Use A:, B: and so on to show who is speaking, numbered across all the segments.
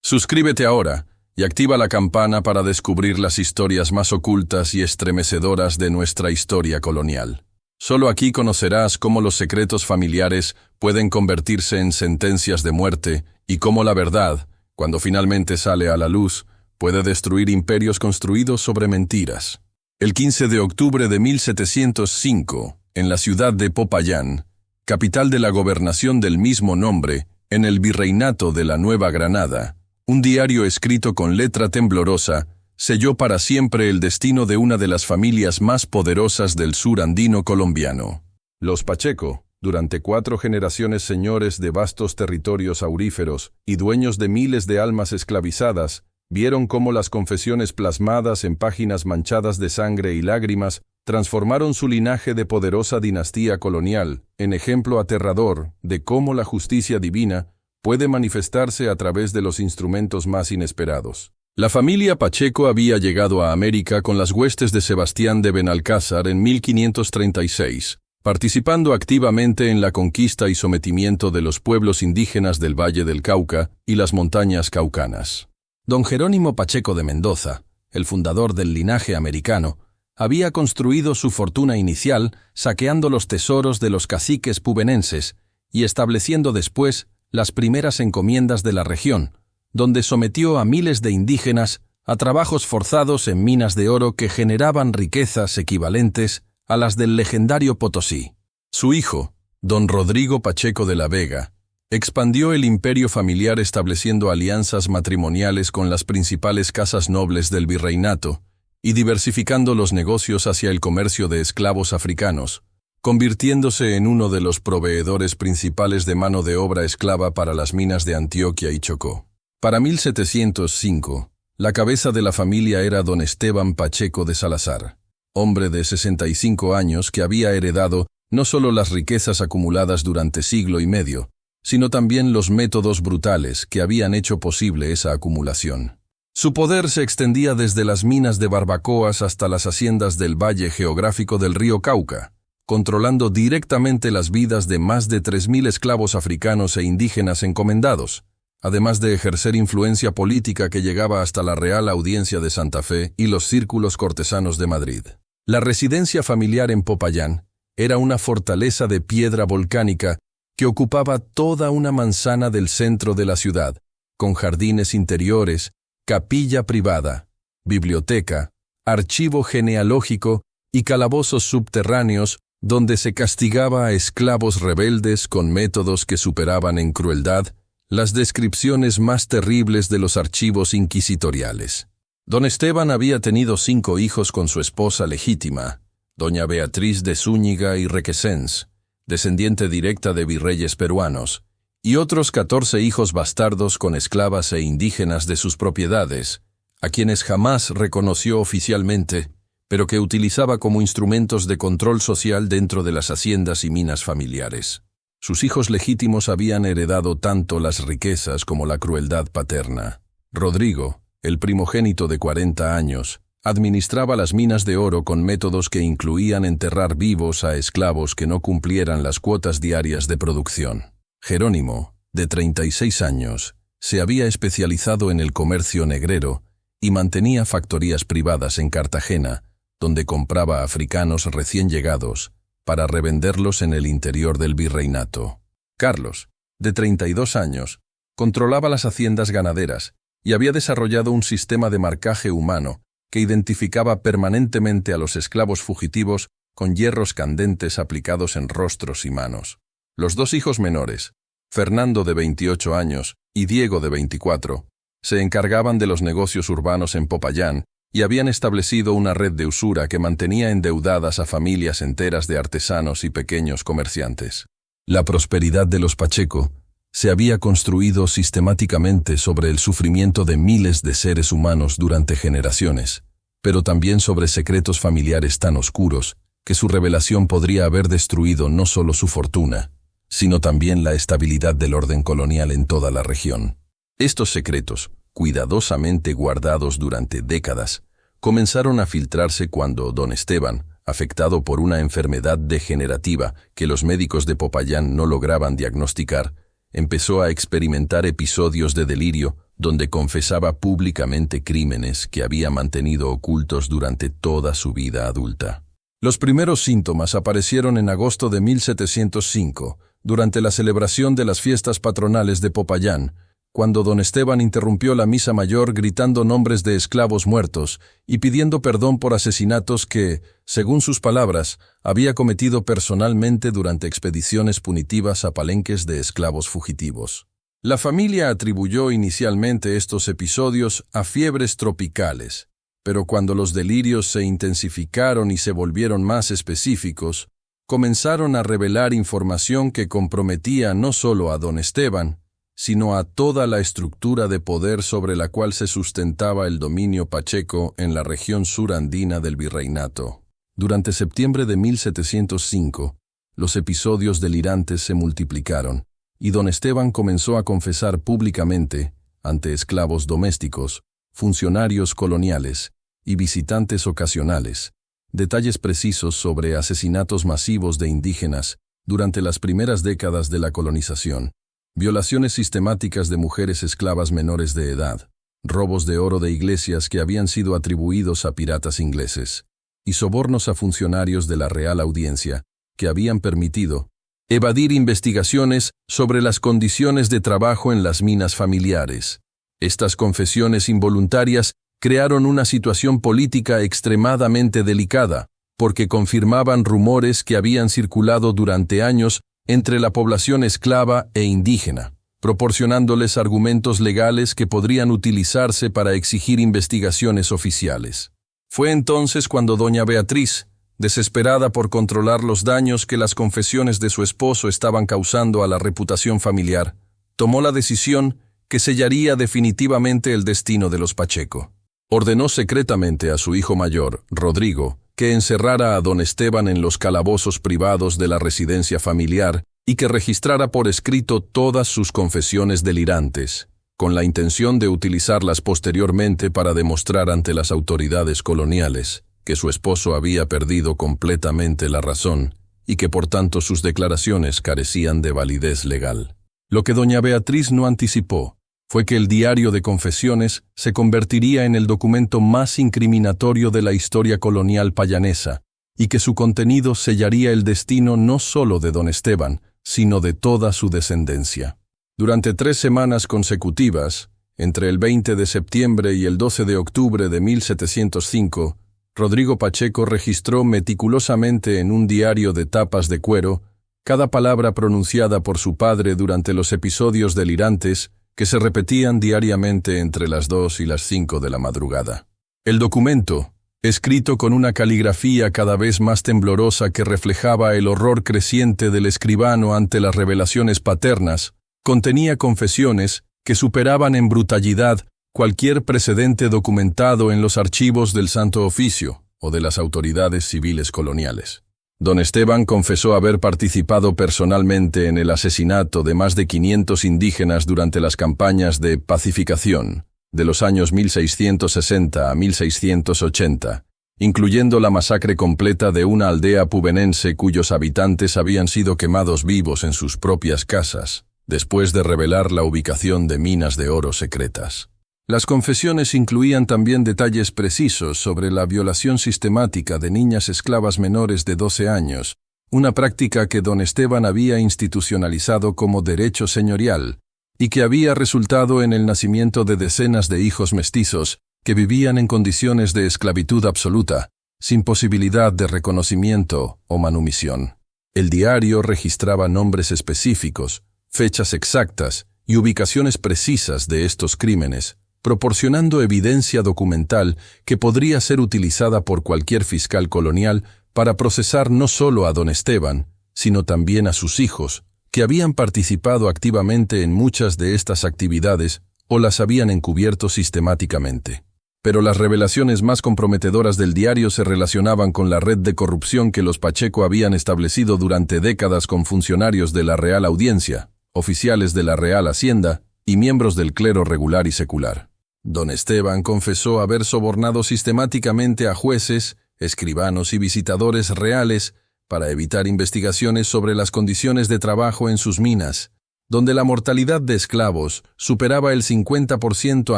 A: Suscríbete ahora y activa la campana para descubrir las historias más ocultas y estremecedoras de nuestra historia colonial. Solo aquí conocerás cómo los secretos familiares pueden convertirse en sentencias de muerte y cómo la verdad, cuando finalmente sale a la luz, puede destruir imperios construidos sobre mentiras. El 15 de octubre de 1705, en la ciudad de Popayán, capital de la gobernación del mismo nombre, en el virreinato de la Nueva Granada, un diario escrito con letra temblorosa selló para siempre el destino de una de las familias más poderosas del sur andino colombiano. Los Pacheco, durante 4 generaciones señores de vastos territorios auríferos y dueños de miles de almas esclavizadas, vieron cómo las confesiones plasmadas en páginas manchadas de sangre y lágrimas transformaron su linaje de poderosa dinastía colonial en ejemplo aterrador de cómo la justicia divina puede manifestarse a través de los instrumentos más inesperados. La familia Pacheco había llegado a América con las huestes de Sebastián de Benalcázar en 1536, participando activamente en la conquista y sometimiento de los pueblos indígenas del Valle del Cauca y las montañas caucanas. Don Jerónimo Pacheco de Mendoza, el fundador del linaje americano, había construido su fortuna inicial saqueando los tesoros de los caciques pubenenses y estableciendo después las primeras encomiendas de la región, donde sometió a miles de indígenas a trabajos forzados en minas de oro que generaban riquezas equivalentes a las del legendario Potosí. Su hijo, don Rodrigo Pacheco de la Vega, expandió el imperio familiar estableciendo alianzas matrimoniales con las principales casas nobles del virreinato y diversificando los negocios hacia el comercio de esclavos africanos, convirtiéndose en uno de los proveedores principales de mano de obra esclava para las minas de Antioquia y Chocó. Para 1705, la cabeza de la familia era don Esteban Pacheco de Salazar, hombre de 65 años que había heredado no solo las riquezas acumuladas durante siglo y medio, sino también los métodos brutales que habían hecho posible esa acumulación. Su poder se extendía desde las minas de barbacoas hasta las haciendas del valle geográfico del río Cauca, controlando directamente las vidas de más de 3.000 esclavos africanos e indígenas encomendados, además de ejercer influencia política que llegaba hasta la Real Audiencia de Santa Fe y los círculos cortesanos de Madrid. La residencia familiar en Popayán era una fortaleza de piedra volcánica que ocupaba toda una manzana del centro de la ciudad, con jardines interiores, capilla privada, biblioteca, archivo genealógico y calabozos subterráneos donde se castigaba a esclavos rebeldes con métodos que superaban en crueldad las descripciones más terribles de los archivos inquisitoriales. Don Esteban había tenido 5 hijos con su esposa legítima, doña Beatriz de Zúñiga y Requesens, descendiente directa de virreyes peruanos, y otros 14 hijos bastardos con esclavas e indígenas de sus propiedades, a quienes jamás reconoció oficialmente, pero que utilizaba como instrumentos de control social dentro de las haciendas y minas familiares. Sus hijos legítimos habían heredado tanto las riquezas como la crueldad paterna. Rodrigo, el primogénito de 40 años, administraba las minas de oro con métodos que incluían enterrar vivos a esclavos que no cumplieran las cuotas diarias de producción. Jerónimo, de 36 años, se había especializado en el comercio negrero y mantenía factorías privadas en Cartagena, donde compraba africanos recién llegados para revenderlos en el interior del virreinato. Carlos, de 32 años, controlaba las haciendas ganaderas y había desarrollado un sistema de marcaje humano que identificaba permanentemente a los esclavos fugitivos con hierros candentes aplicados en rostros y manos. Los 2 hijos menores, Fernando de 28 años y Diego de 24, se encargaban de los negocios urbanos en Popayán y habían establecido una red de usura que mantenía endeudadas a familias enteras de artesanos y pequeños comerciantes. La prosperidad de los Pacheco se había construido sistemáticamente sobre el sufrimiento de miles de seres humanos durante generaciones, pero también sobre secretos familiares tan oscuros que su revelación podría haber destruido no solo su fortuna, sino también la estabilidad del orden colonial en toda la región. Estos secretos, cuidadosamente guardados durante décadas, comenzaron a filtrarse cuando don Esteban, afectado por una enfermedad degenerativa que los médicos de Popayán no lograban diagnosticar, empezó a experimentar episodios de delirio donde confesaba públicamente crímenes que había mantenido ocultos durante toda su vida adulta. Los primeros síntomas aparecieron en agosto de 1705, durante la celebración de las fiestas patronales de Popayán, cuando don Esteban interrumpió la misa mayor gritando nombres de esclavos muertos y pidiendo perdón por asesinatos que, según sus palabras, había cometido personalmente durante expediciones punitivas a palenques de esclavos fugitivos. La familia atribuyó inicialmente estos episodios a fiebres tropicales, pero cuando los delirios se intensificaron y se volvieron más específicos, comenzaron a revelar información que comprometía no solo a don Esteban, sino a toda la estructura de poder sobre la cual se sustentaba el dominio pacheco en la región surandina del virreinato. Durante septiembre de 1705, los episodios delirantes se multiplicaron, y don Esteban comenzó a confesar públicamente, ante esclavos domésticos, funcionarios coloniales y visitantes ocasionales, detalles precisos sobre asesinatos masivos de indígenas durante las primeras décadas de la colonización, violaciones sistemáticas de mujeres esclavas menores de edad, robos de oro de iglesias que habían sido atribuidos a piratas ingleses, y sobornos a funcionarios de la Real Audiencia que habían permitido evadir investigaciones sobre las condiciones de trabajo en las minas familiares. Estas confesiones involuntarias crearon una situación política extremadamente delicada, porque confirmaban rumores que habían circulado durante años entre la población esclava e indígena, proporcionándoles argumentos legales que podrían utilizarse para exigir investigaciones oficiales. Fue entonces cuando doña Beatriz, desesperada por controlar los daños que las confesiones de su esposo estaban causando a la reputación familiar, tomó la decisión que sellaría definitivamente el destino de los Pacheco. Ordenó secretamente a su hijo mayor, Rodrigo, que encerrara a don Esteban en los calabozos privados de la residencia familiar y que registrara por escrito todas sus confesiones delirantes, con la intención de utilizarlas posteriormente para demostrar ante las autoridades coloniales que su esposo había perdido completamente la razón y que por tanto sus declaraciones carecían de validez legal. Lo que doña Beatriz no anticipó fue que el diario de confesiones se convertiría en el documento más incriminatorio de la historia colonial payanesa y que su contenido sellaría el destino no solo de don Esteban, sino de toda su descendencia. Durante 3 semanas consecutivas, entre el 20 de septiembre y el 12 de octubre de 1705, Rodrigo Pacheco registró meticulosamente en un diario de tapas de cuero cada palabra pronunciada por su padre durante los episodios delirantes que se repetían diariamente entre las 2 y las 5 de la madrugada. El documento, escrito con una caligrafía cada vez más temblorosa que reflejaba el horror creciente del escribano ante las revelaciones paternas, contenía confesiones que superaban en brutalidad cualquier precedente documentado en los archivos del Santo Oficio o de las autoridades civiles coloniales. Don Esteban confesó haber participado personalmente en el asesinato de más de 500 indígenas durante las campañas de pacificación de los años 1660 a 1680, incluyendo la masacre completa de una aldea pubenense cuyos habitantes habían sido quemados vivos en sus propias casas, después de revelar la ubicación de minas de oro secretas. Las confesiones incluían también detalles precisos sobre la violación sistemática de niñas esclavas menores de 12 años, una práctica que don Esteban había institucionalizado como derecho señorial y que había resultado en el nacimiento de decenas de hijos mestizos que vivían en condiciones de esclavitud absoluta, sin posibilidad de reconocimiento o manumisión. El diario registraba nombres específicos, fechas exactas y ubicaciones precisas de estos crímenes, proporcionando evidencia documental que podría ser utilizada por cualquier fiscal colonial para procesar no solo a don Esteban, sino también a sus hijos, que habían participado activamente en muchas de estas actividades o las habían encubierto sistemáticamente. Pero las revelaciones más comprometedoras del diario se relacionaban con la red de corrupción que los Pacheco habían establecido durante décadas con funcionarios de la Real Audiencia, oficiales de la Real Hacienda y miembros del clero regular y secular. Don Esteban confesó haber sobornado sistemáticamente a jueces, escribanos y visitadores reales para evitar investigaciones sobre las condiciones de trabajo en sus minas, donde la mortalidad de esclavos superaba el 50%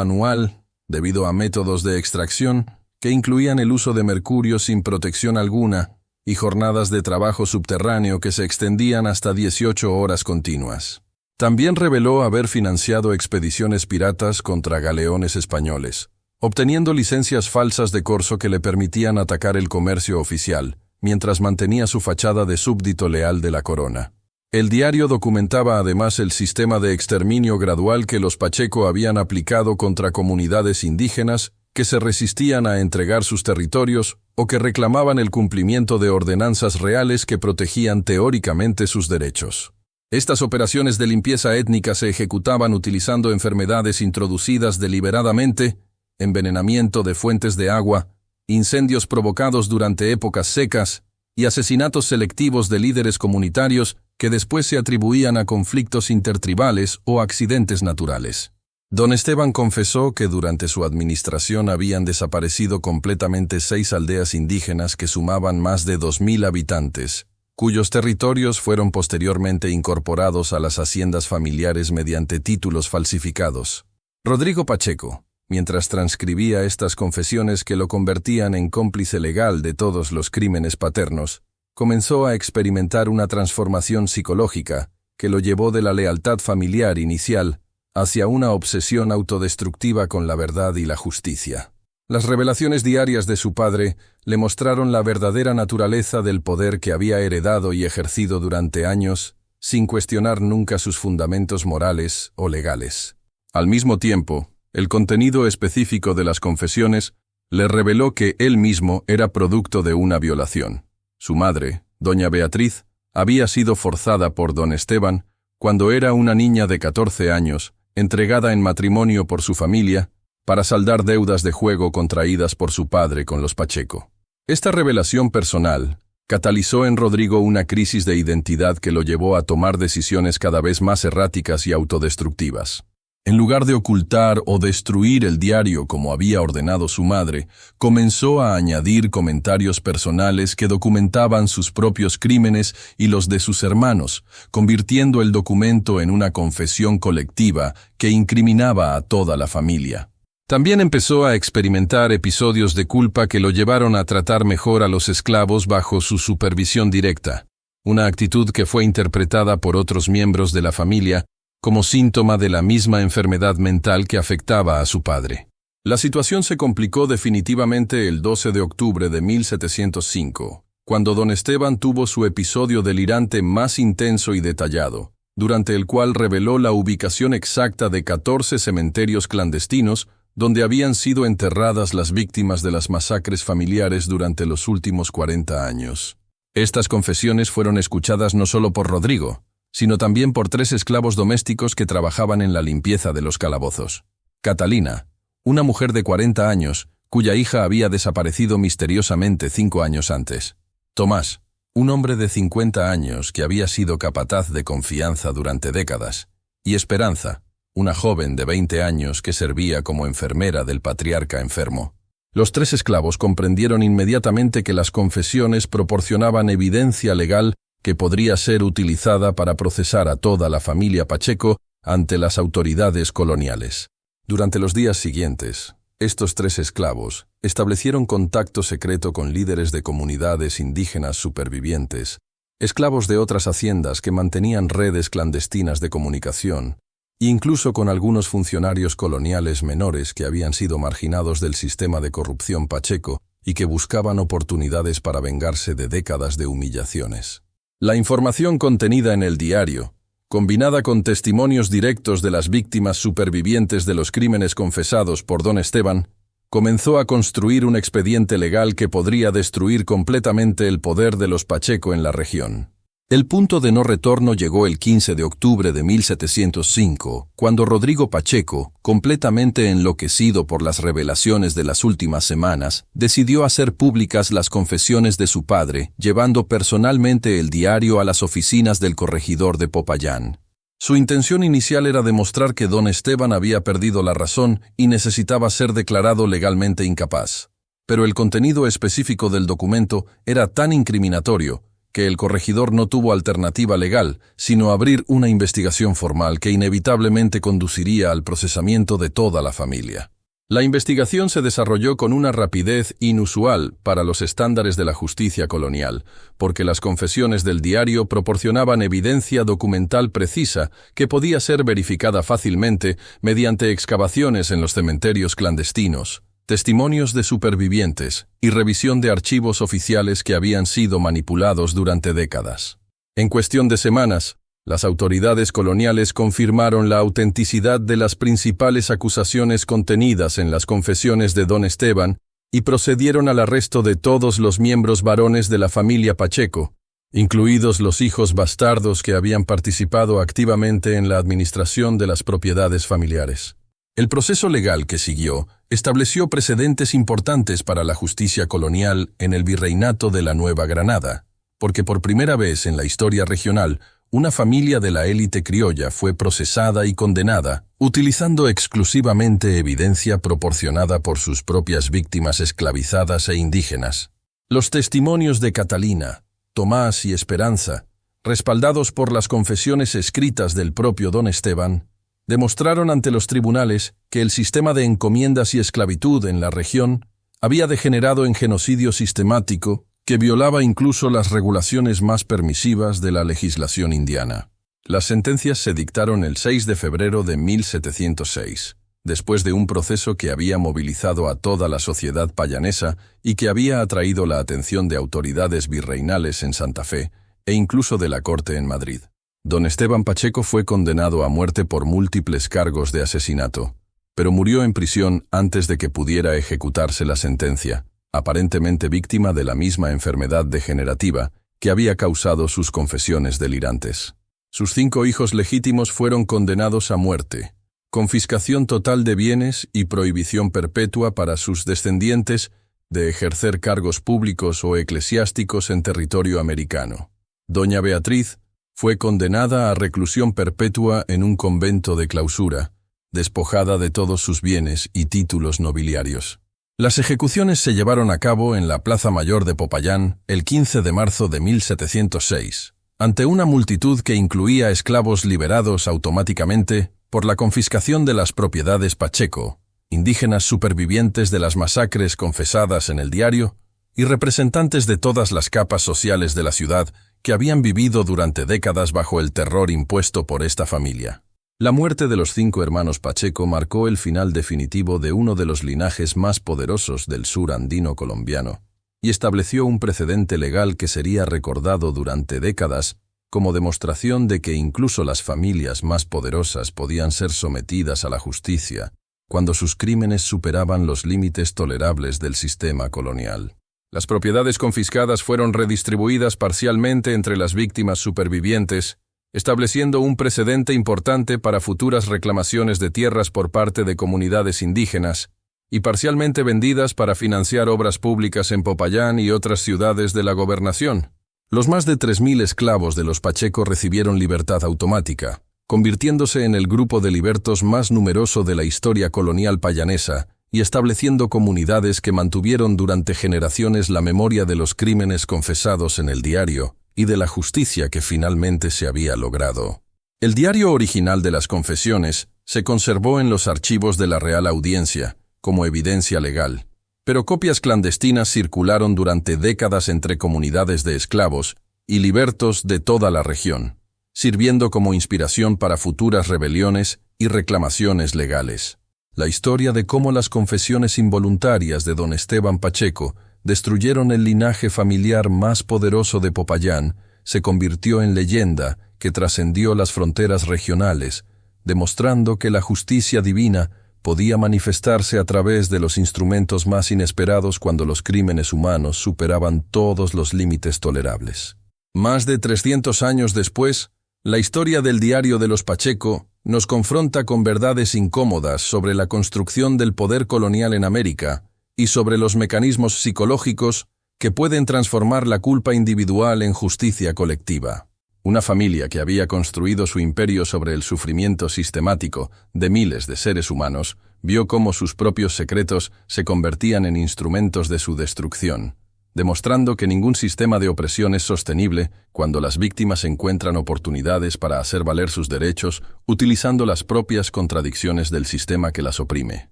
A: anual debido a métodos de extracción que incluían el uso de mercurio sin protección alguna y jornadas de trabajo subterráneo que se extendían hasta 18 horas continuas. También reveló haber financiado expediciones piratas contra galeones españoles, obteniendo licencias falsas de corso que le permitían atacar el comercio oficial, mientras mantenía su fachada de súbdito leal de la corona. El diario documentaba además el sistema de exterminio gradual que los Pacheco habían aplicado contra comunidades indígenas que se resistían a entregar sus territorios o que reclamaban el cumplimiento de ordenanzas reales que protegían teóricamente sus derechos. Estas operaciones de limpieza étnica se ejecutaban utilizando enfermedades introducidas deliberadamente, envenenamiento de fuentes de agua, incendios provocados durante épocas secas y asesinatos selectivos de líderes comunitarios que después se atribuían a conflictos intertribales o accidentes naturales. Don Esteban confesó que durante su administración habían desaparecido completamente 6 aldeas indígenas que sumaban más de 2.000 habitantes, cuyos territorios fueron posteriormente incorporados a las haciendas familiares mediante títulos falsificados. Rodrigo Pacheco, mientras transcribía estas confesiones que lo convertían en cómplice legal de todos los crímenes paternos, comenzó a experimentar una transformación psicológica que lo llevó de la lealtad familiar inicial hacia una obsesión autodestructiva con la verdad y la justicia. Las revelaciones diarias de su padre le mostraron la verdadera naturaleza del poder que había heredado y ejercido durante años, sin cuestionar nunca sus fundamentos morales o legales. Al mismo tiempo, el contenido específico de las confesiones le reveló que él mismo era producto de una violación. Su madre, doña Beatriz, había sido forzada por don Esteban cuando era una niña de 14 años, entregada en matrimonio por su familia, para saldar deudas de juego contraídas por su padre con los Pacheco. Esta revelación personal catalizó en Rodrigo una crisis de identidad que lo llevó a tomar decisiones cada vez más erráticas y autodestructivas. En lugar de ocultar o destruir el diario como había ordenado su madre, comenzó a añadir comentarios personales que documentaban sus propios crímenes y los de sus hermanos, convirtiendo el documento en una confesión colectiva que incriminaba a toda la familia. También empezó a experimentar episodios de culpa que lo llevaron a tratar mejor a los esclavos bajo su supervisión directa, una actitud que fue interpretada por otros miembros de la familia como síntoma de la misma enfermedad mental que afectaba a su padre. La situación se complicó definitivamente el 12 de octubre de 1705, cuando don Esteban tuvo su episodio delirante más intenso y detallado, durante el cual reveló la ubicación exacta de 14 cementerios clandestinos donde habían sido enterradas las víctimas de las masacres familiares durante los últimos 40 años. Estas confesiones fueron escuchadas no solo por Rodrigo, sino también por 3 esclavos domésticos que trabajaban en la limpieza de los calabozos. Catalina, una mujer de 40 años, cuya hija había desaparecido misteriosamente 5 años antes. Tomás, un hombre de 50 años que había sido capataz de confianza durante décadas. Y Esperanza, una joven de 20 años que servía como enfermera del patriarca enfermo. Los 3 esclavos comprendieron inmediatamente que las confesiones proporcionaban evidencia legal que podría ser utilizada para procesar a toda la familia Pacheco ante las autoridades coloniales. Durante los días siguientes, estos 3 esclavos establecieron contacto secreto con líderes de comunidades indígenas supervivientes, esclavos de otras haciendas que mantenían redes clandestinas de comunicación, e incluso con algunos funcionarios coloniales menores que habían sido marginados del sistema de corrupción Pacheco y que buscaban oportunidades para vengarse de décadas de humillaciones. La información contenida en el diario, combinada con testimonios directos de las víctimas supervivientes de los crímenes confesados por don Esteban, comenzó a construir un expediente legal que podría destruir completamente el poder de los Pacheco en la región. El punto de no retorno llegó el 15 de octubre de 1705, cuando Rodrigo Pacheco, completamente enloquecido por las revelaciones de las últimas semanas, decidió hacer públicas las confesiones de su padre, llevando personalmente el diario a las oficinas del corregidor de Popayán. Su intención inicial era demostrar que don Esteban había perdido la razón y necesitaba ser declarado legalmente incapaz. Pero el contenido específico del documento era tan incriminatorio que el corregidor no tuvo alternativa legal, sino abrir una investigación formal que inevitablemente conduciría al procesamiento de toda la familia. La investigación se desarrolló con una rapidez inusual para los estándares de la justicia colonial, porque las confesiones del diario proporcionaban evidencia documental precisa que podía ser verificada fácilmente mediante excavaciones en los cementerios clandestinos, testimonios de supervivientes y revisión de archivos oficiales que habían sido manipulados durante décadas. En cuestión de semanas, las autoridades coloniales confirmaron la autenticidad de las principales acusaciones contenidas en las confesiones de Don Esteban y procedieron al arresto de todos los miembros varones de la familia Pacheco, incluidos los hijos bastardos que habían participado activamente en la administración de las propiedades familiares. El proceso legal que siguió estableció precedentes importantes para la justicia colonial en el virreinato de la Nueva Granada, porque por primera vez en la historia regional, una familia de la élite criolla fue procesada y condenada, utilizando exclusivamente evidencia proporcionada por sus propias víctimas esclavizadas e indígenas. Los testimonios de Catalina, Tomás y Esperanza, respaldados por las confesiones escritas del propio Don Esteban, demostraron ante los tribunales que el sistema de encomiendas y esclavitud en la región había degenerado en genocidio sistemático que violaba incluso las regulaciones más permisivas de la legislación indiana. Las sentencias se dictaron el 6 de febrero de 1706, después de un proceso que había movilizado a toda la sociedad payanesa y que había atraído la atención de autoridades virreinales en Santa Fe e incluso de la corte en Madrid. Don Esteban Pacheco fue condenado a muerte por múltiples cargos de asesinato, pero murió en prisión antes de que pudiera ejecutarse la sentencia, aparentemente víctima de la misma enfermedad degenerativa que había causado sus confesiones delirantes. Sus 5 hijos legítimos fueron condenados a muerte, confiscación total de bienes y prohibición perpetua para sus descendientes de ejercer cargos públicos o eclesiásticos en territorio americano. Doña Beatriz fue condenada a reclusión perpetua en un convento de clausura, despojada de todos sus bienes y títulos nobiliarios. Las ejecuciones se llevaron a cabo en la Plaza Mayor de Popayán el 15 de marzo de 1706, ante una multitud que incluía esclavos liberados automáticamente por la confiscación de las propiedades Pacheco, indígenas supervivientes de las masacres confesadas en el diario y representantes de todas las capas sociales de la ciudad que habían vivido durante décadas bajo el terror impuesto por esta familia. La muerte de los 5 hermanos Pacheco marcó el final definitivo de uno de los linajes más poderosos del sur andino colombiano y estableció un precedente legal que sería recordado durante décadas como demostración de que incluso las familias más poderosas podían ser sometidas a la justicia cuando sus crímenes superaban los límites tolerables del sistema colonial. Las propiedades confiscadas fueron redistribuidas parcialmente entre las víctimas supervivientes, estableciendo un precedente importante para futuras reclamaciones de tierras por parte de comunidades indígenas, y parcialmente vendidas para financiar obras públicas en Popayán y otras ciudades de la gobernación. Los más de 3.000 esclavos de los Pacheco recibieron libertad automática, convirtiéndose en el grupo de libertos más numeroso de la historia colonial payanesa y estableciendo comunidades que mantuvieron durante generaciones la memoria de los crímenes confesados en el diario y de la justicia que finalmente se había logrado. El diario original de las confesiones se conservó en los archivos de la Real Audiencia como evidencia legal, pero copias clandestinas circularon durante décadas entre comunidades de esclavos y libertos de toda la región, sirviendo como inspiración para futuras rebeliones y reclamaciones legales. La historia de cómo las confesiones involuntarias de Don Esteban Pacheco destruyeron el linaje familiar más poderoso de Popayán se convirtió en leyenda que trascendió las fronteras regionales, demostrando que la justicia divina podía manifestarse a través de los instrumentos más inesperados cuando los crímenes humanos superaban todos los límites tolerables. Más de 300 años después, la historia del diario de los Pacheco nos confronta con verdades incómodas sobre la construcción del poder colonial en América y sobre los mecanismos psicológicos que pueden transformar la culpa individual en justicia colectiva. Una familia que había construido su imperio sobre el sufrimiento sistemático de miles de seres humanos, vio cómo sus propios secretos se convertían en instrumentos de su destrucción, demostrando que ningún sistema de opresión es sostenible cuando las víctimas encuentran oportunidades para hacer valer sus derechos utilizando las propias contradicciones del sistema que las oprime.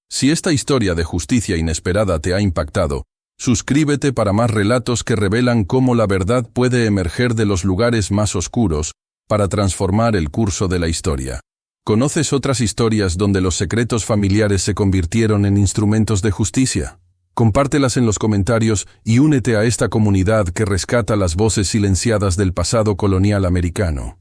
A: Si esta historia de justicia inesperada te ha impactado, suscríbete para más relatos que revelan cómo la verdad puede emerger de los lugares más oscuros para transformar el curso de la historia. ¿Conoces otras historias donde los secretos familiares se convirtieron en instrumentos de justicia? Compártelas en los comentarios y únete a esta comunidad que rescata las voces silenciadas del pasado colonial americano.